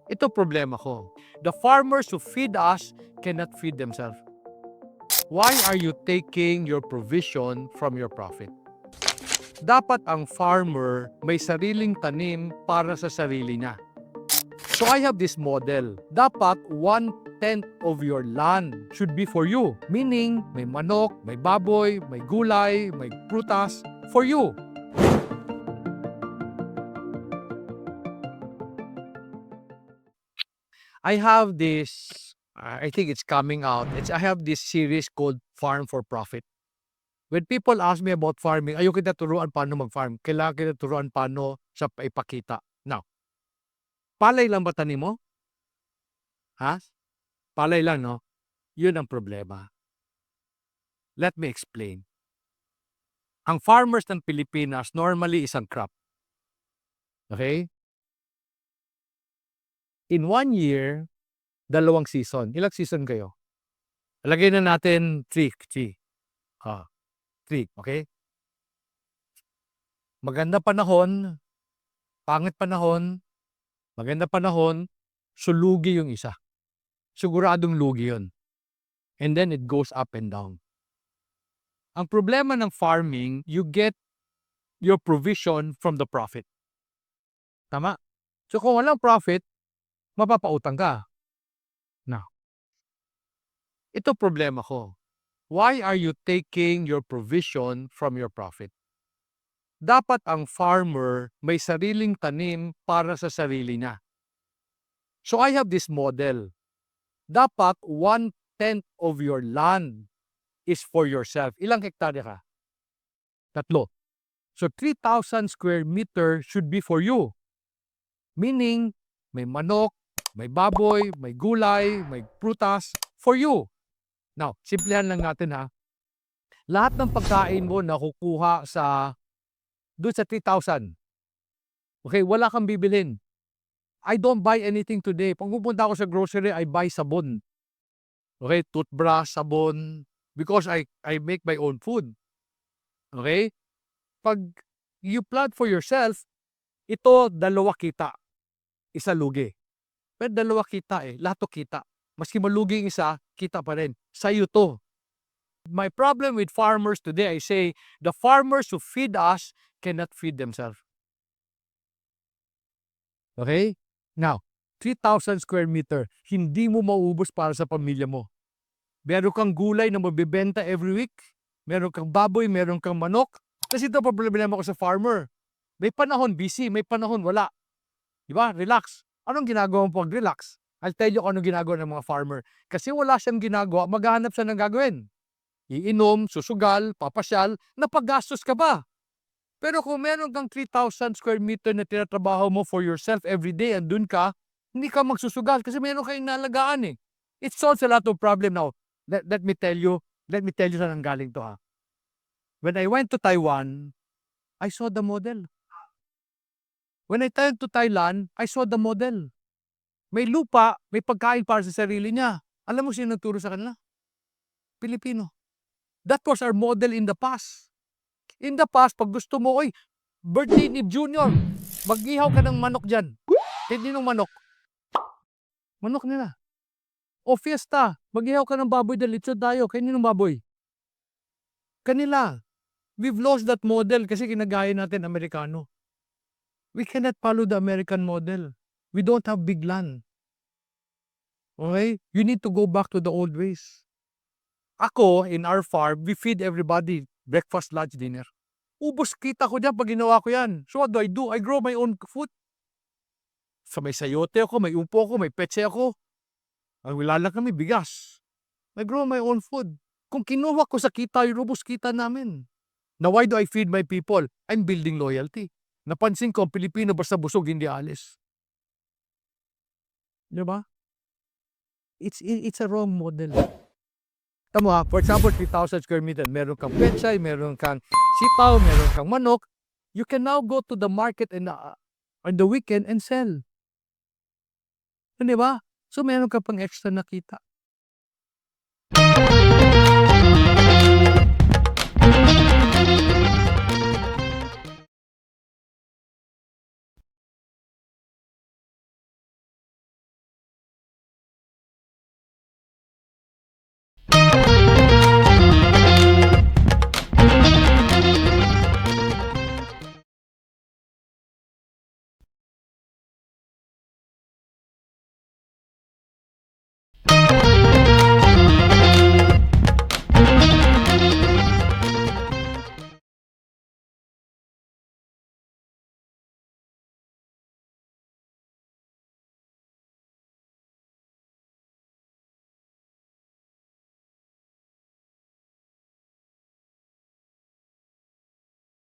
Ito problema ko. The farmers who feed us cannot feed themselves. Why are you taking your provision from your profit? Dapat ang farmer may sariling tanim para sa sarili niya. So I have this model. Dapat 1/10 of your land should be for you. Meaning, may manok, may baboy, may gulay, may prutas for you. I have this, I think it's coming out. I have this series called Farm for Profit. When people ask me about farming, ayaw kita turuan paano mag-farm. Kailangan kita turuan paano sa ipakita. Now, palay lang ba tanim mo? Ha? Palay lang, no? Yun ang problema. Let me explain. Ang farmers ng Pilipinas normally isang crop. Okay? In 1 year, 2 season. Ilang season kayo? Lagay na natin 3. 3, okay? Maganda panahon, pangit panahon, maganda panahon, so lugi yung isa. Siguradong lugi yun. And then it goes up and down. Ang problema ng farming, you get your provision from the profit. Tama? So kung walang profit, mapapautang ka. Now, ito problema ko. Why are you taking your provision from your profit? Dapat ang farmer may sariling tanim para sa sarili niya. So I have this model. Dapat 1/10 of your land is for yourself. Ilang hektarya ka? 3. So 3,000 square meter should be for you. Meaning, may manok, may baboy, may gulay, may prutas for you. Now, simplihan lang natin ha. Lahat ng pagkain mo nakukuha doon sa 3,000. Okay, wala kang bibilhin. I don't buy anything today. Pag pupunta ako sa grocery, I buy sabon. Okay, toothbrush, sabon. Because I make my own food. Okay? Pag you plant for yourself, ito 2 kita. Isa lugi. Pero 2 kita eh. Lahat to kita. Maski malugi yung isa, kita pa rin. Sa'yo to. My problem with farmers today, I say, the farmers who feed us cannot feed themselves. Okay? Now, 3,000 square meter, hindi mo mauubos para sa pamilya mo. Meron kang gulay na mabibenta every week. Meron kang baboy, meron kang manok. Kasi ito pa problema ko sa farmer. May panahon busy, may panahon wala. Diba? Relax. Anong ginagawa mo pag relax? I'll tell you kung anong ginagawa ng mga farmer. Kasi wala siyang ginagawa, maghahanap siya ng gagawin. Iinom, susugal, papasyal, napaggastos ka ba? Pero kung meron kang 3,000 square meter na tinatrabaho mo for yourself every day, andun ka, hindi ka magsusugal kasi meron kayong nalagaan eh. It solves a lot of problem now. Let me tell you saan ang galing to ha. When I went to Taiwan, I saw the model. When I went to Thailand, I saw the model. May lupa, may pagkain para sa sarili niya. Alam mo sino nagturo sa kanila? Pilipino. That was our model in the past. In the past, pag gusto mo, oy, birthday ni Junior, mag-ihaw ka ng manok dyan. Hindi ng manok. Manok nila. O fiesta, mag-ihaw ka ng baboy dahil lechon tayo. Kainin ng baboy. Kanila. We've lost that model kasi kinagaya natin Amerikano. We cannot follow the American model. We don't have big land. Okay? You need to go back to the old ways. Ako, in our farm, we feed everybody breakfast, lunch, dinner. Ubos kita ko dyan pag ginawa ko yan. So what do? I grow my own food. So may sayote ako, may upo ako, may petse ako. Ang wala lang kami, bigas. I grow my own food. Kung kinuha ko sa kita, yung ubos kita namin. Now why do I feed my people? I'm building loyalty. Napansin ko, Pilipino basta busog, hindi alis. Diba? It's a wrong model. Tama ha, for example, 3,000 square meter, meron kang pechay, meron kang sitaw, meron kang manok. You can now go to the market and on the weekend and sell. Di ba? So meron ka pang extra na kita.